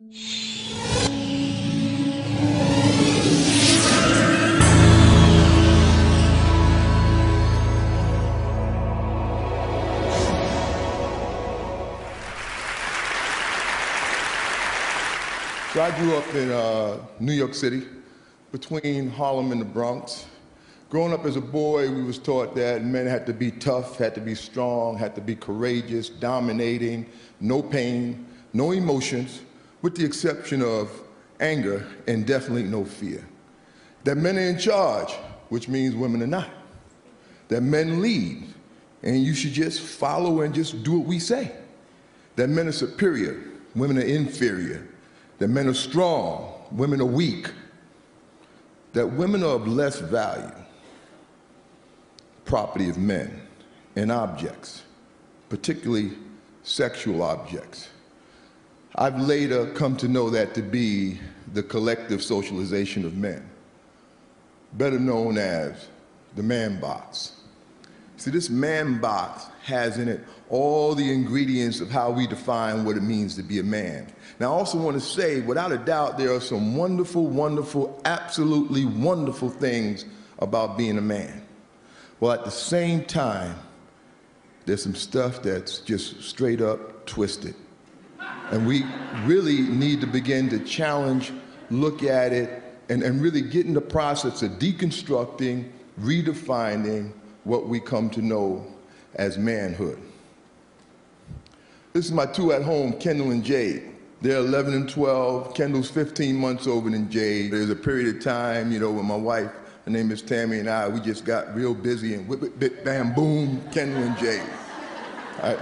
So I grew up in New York City, between Harlem and the Bronx. Growing up as a boy, we was taught that men had to be tough, had to be strong, had to be courageous, dominating, no pain, no emotions, with the exception of anger and definitely no fear. That men are in charge, which means women are not. That men lead, and you should just follow and just do what we say. That men are superior, women are inferior. That men are strong, women are weak. That women are of less value, property of men, and objects, particularly sexual objects. I've later come to know that to be the collective socialization of men, better known as the man box. See, this man box has in it all the ingredients of how we define what it means to be a man. Now, I also want to say, without a doubt, there are some wonderful, wonderful, absolutely wonderful things about being a man. Well, at the same time, there's some stuff that's just straight up twisted. And we really need to begin to challenge, look at it, and really get in the process of deconstructing, redefining what we come to know as manhood. This is my two at home, Kendall and Jade. They're 11 and 12. Kendall's 15 months older than Jade. There's a period of time, you know, when my wife, her name is Tammy, and we just got real busy and whip it, bit, bam, boom, Kendall and Jade. Right?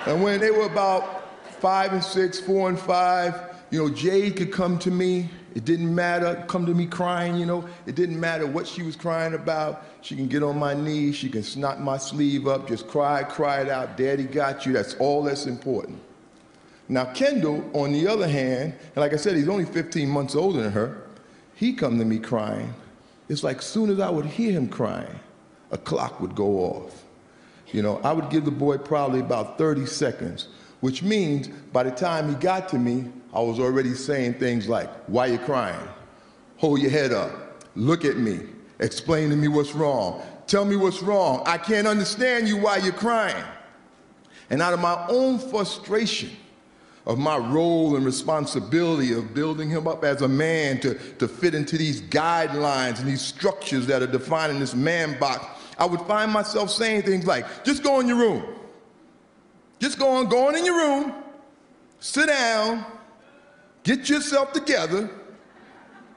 And when they were about 5 and 6, 4 and 5, you know, Jade could come to me. It didn't matter, come to me crying, you know. It didn't matter what she was crying about. She can get on my knees, she can snot my sleeve up, just cry it out, Daddy got you, that's all that's important. Now Kendall, on the other hand, and like I said, he's only 15 months older than her, he come to me crying. It's like soon as I would hear him crying, a clock would go off. You know, I would give the boy probably about 30 seconds, which means by the time he got to me, I was already saying things like, why you crying? Hold your head up, look at me, explain to me what's wrong, tell me what's wrong, I can't understand you why you're crying. And out of my own frustration of my role and responsibility of building him up as a man to fit into these guidelines and these structures that are defining this man box, I would find myself saying things like, just go in your room. Just go on in your room, sit down, get yourself together,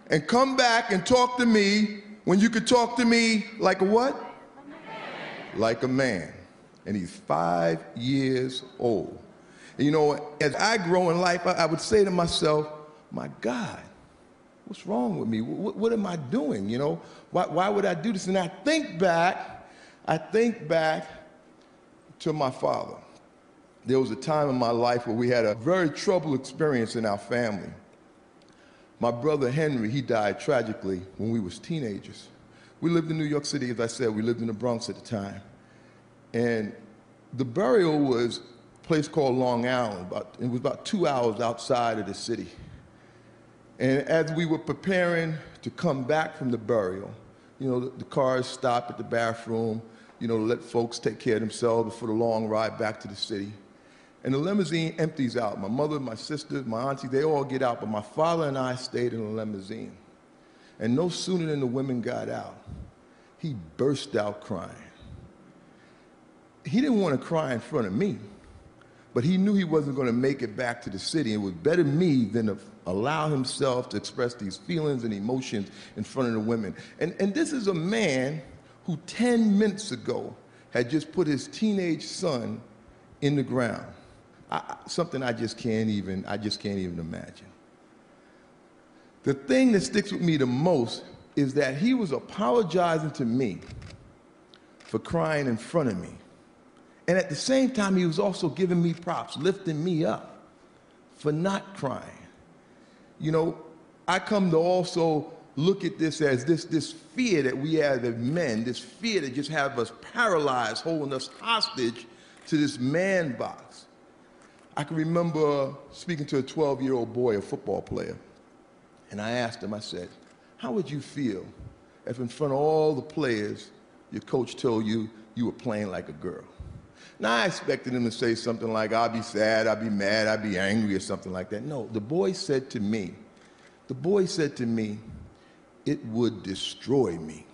and come back and talk to me when you could talk to me like a what? A man. Like a man. And he's 5 years old. And you know, as I grow in life, I would say to myself, my God, what's wrong with me? What am I doing, you know? Why would I do this? And I think back to my father. There was a time in my life where we had a very troubled experience in our family. My brother Henry, he died tragically when we was teenagers. We lived in New York City, as I said, we lived in the Bronx at the time. And the burial was a place called Long Island. It was about 2 hours outside of the city. And as we were preparing to come back from the burial, you know, the cars stopped at the bathroom, you know, to let folks take care of themselves before the long ride back to the city. And the limousine empties out. My mother, my sisters, my auntie, they all get out, but my father and I stayed in the limousine. And no sooner than the women got out, he burst out crying. He didn't want to cry in front of me, but he knew he wasn't going to make it back to the city. It was better me than to allow himself to express these feelings and emotions in front of the women. And this is a man who 10 minutes ago had just put his teenage son in the ground. Something I just can't even imagine. The thing that sticks with me the most is that he was apologizing to me for crying in front of me. And at the same time, he was also giving me props, lifting me up for not crying. You know, I come to also look at this as this fear that we have as men, this fear that just have us paralyzed, holding us hostage to this man box. I can remember speaking to a 12-year-old boy, a football player, and I asked him, I said, how would you feel if in front of all the players, your coach told you you were playing like a girl? Now, I expected him to say something like, I'll be sad, I'll be mad, I'll be angry, or something like that. No, the boy said to me, it would destroy me.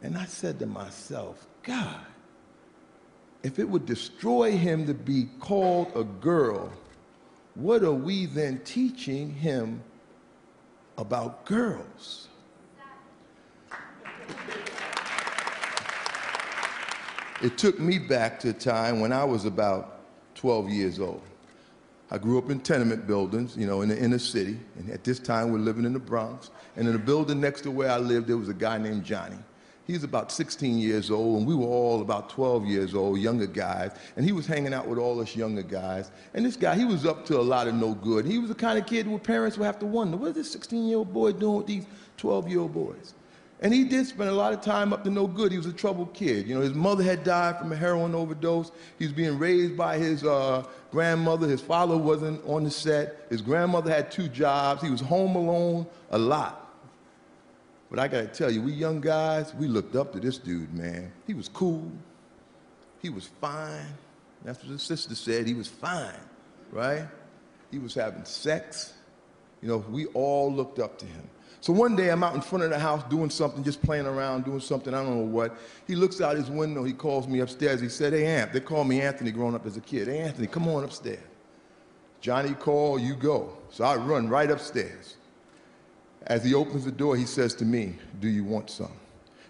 And I said to myself, God, if it would destroy him to be called a girl, what are we then teaching him about girls? It took me back to a time when I was about 12 years old. I grew up in tenement buildings, you know, in the inner city, and at this time we're living in the Bronx. And in the building next to where I lived, there was a guy named Johnny. He was about 16 years old, and we were all about 12 years old, younger guys, and he was hanging out with all us younger guys. And this guy, he was up to a lot of no good. He was the kind of kid where parents would have to wonder, what is this 16-year-old boy doing with these 12-year-old boys? And he did spend a lot of time up to no good. He was a troubled kid. You know, his mother had died from a heroin overdose. He was being raised by his grandmother. His father wasn't on the set. His grandmother had 2 jobs. He was home alone a lot. But I gotta tell you, we young guys, we looked up to this dude, man. He was cool. He was fine. That's what his sister said. He was fine, right? He was having sex. You know, we all looked up to him. So one day I'm out in front of the house doing something, just playing around, doing something, I don't know what. He looks out his window, he calls me upstairs. He said, hey, Amp, they called me Anthony growing up as a kid. Hey, Anthony, come on upstairs. Johnny called, you go. So I run right upstairs. As he opens the door, he says to me, do you want some?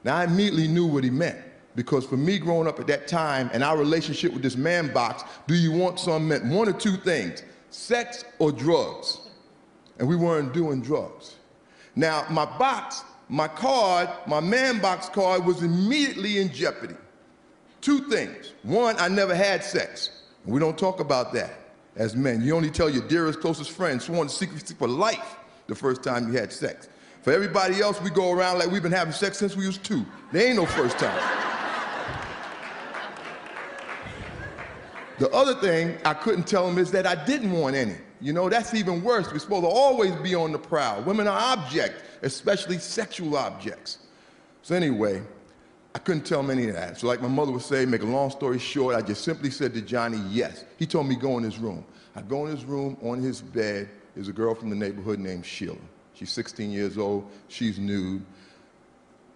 Now, I immediately knew what he meant, because for me growing up at that time and our relationship with this man box, do you want some meant one or two things, sex or drugs. And we weren't doing drugs. Now, my box, my card, my man box card was immediately in jeopardy. 2 things. One, I never had sex. We don't talk about that as men. You only tell your dearest, closest friends, sworn to secrecy for life, the first time you had sex. For everybody else, we go around like we've been having sex since we was 2. There ain't no first time. The other thing I couldn't tell them is that I didn't want any. You know, that's even worse. We're supposed to always be on the prowl. Women are objects, especially sexual objects. So anyway, I couldn't tell him any of that. So like my mother would say, make a long story short, I just simply said to Johnny, yes. He told me go in his room. I go in his room, on his bed is a girl from the neighborhood named Sheila. She's 16 years old, she's nude.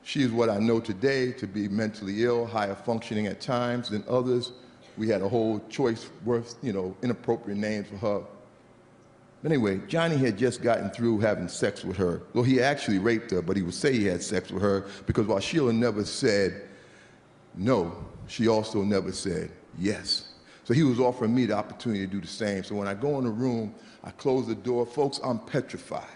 She is what I know today to be mentally ill, higher functioning at times than others. We had a whole choice worth, you know, inappropriate names for her. But anyway, Johnny had just gotten through having sex with her. Well, he actually raped her, but he would say he had sex with her because while Sheila never said no, she also never said yes. So he was offering me the opportunity to do the same. So when I go in the room, I close the door. Folks, I'm petrified.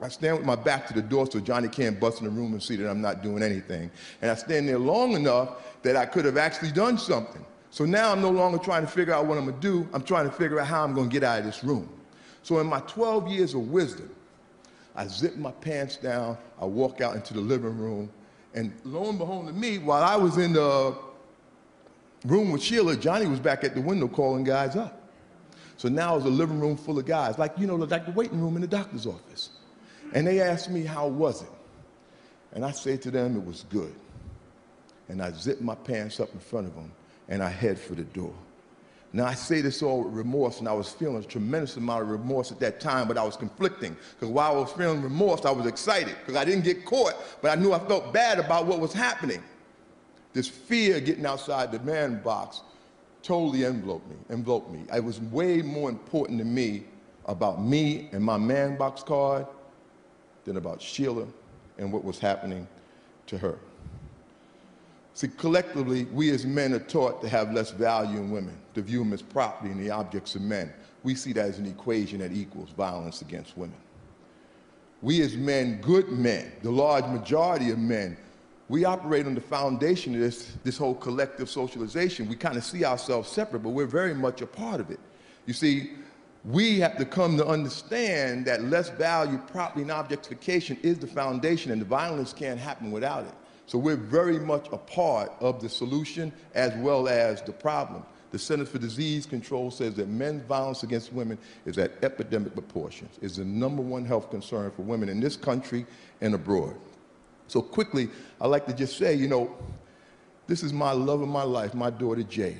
I stand with my back to the door so Johnny can't bust in the room and see that I'm not doing anything. And I stand there long enough that I could have actually done something. So now I'm no longer trying to figure out what I'm gonna do. I'm trying to figure out how I'm gonna get out of this room. So in my 12 years of wisdom, I zip my pants down, I walk out into the living room, and lo and behold to me, while I was in the room with Sheila, Johnny was back at the window calling guys up. So now it's a living room full of guys, like, you know, like the waiting room in the doctor's office. And they asked me, how was it? And I say to them, it was good. And I zip my pants up in front of them, and I head for the door. Now, I say this all with remorse, and I was feeling a tremendous amount of remorse at that time, but I was conflicting. Because while I was feeling remorse, I was excited, because I didn't get caught, but I knew I felt bad about what was happening. This fear of getting outside the man box totally enveloped me. It was way more important to me about me and my man box card than about Sheila and what was happening to her. See, collectively, we as men are taught to have less value in women, to view them as property and the objects of men. We see that as an equation that equals violence against women. We as men, good men, the large majority of men, we operate on the foundation of this whole collective socialization. We kind of see ourselves separate, but we're very much a part of it. You see, we have to come to understand that less value, property, and objectification is the foundation, and the violence can't happen without it. So we're very much a part of the solution as well as the problem. the Centers for Disease Control says that men's violence against women is at epidemic proportions. It's the #1 health concern for women in this country and abroad. So quickly, I'd like to just say, this is my love of my life, my daughter Jade.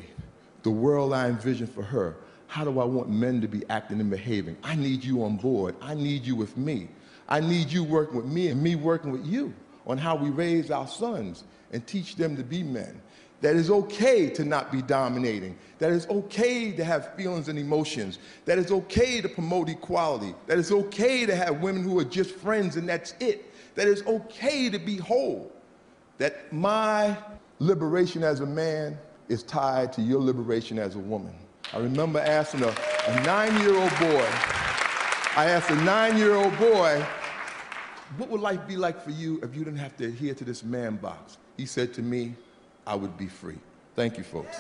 The world I envision for her. How do I want men to be acting and behaving? I need you on board. I need you with me. I need you working with me and me working with you on how we raise our sons and teach them to be men. That it's okay to not be dominating. That it's okay to have feelings and emotions. That it's okay to promote equality. That it's okay to have women who are just friends and that's it. That it's okay to be whole. That my liberation as a man is tied to your liberation as a woman. I remember asking a 9-year-old boy, what would life be like for you if you didn't have to adhere to this man box? He said to me, I would be free. Thank you, folks.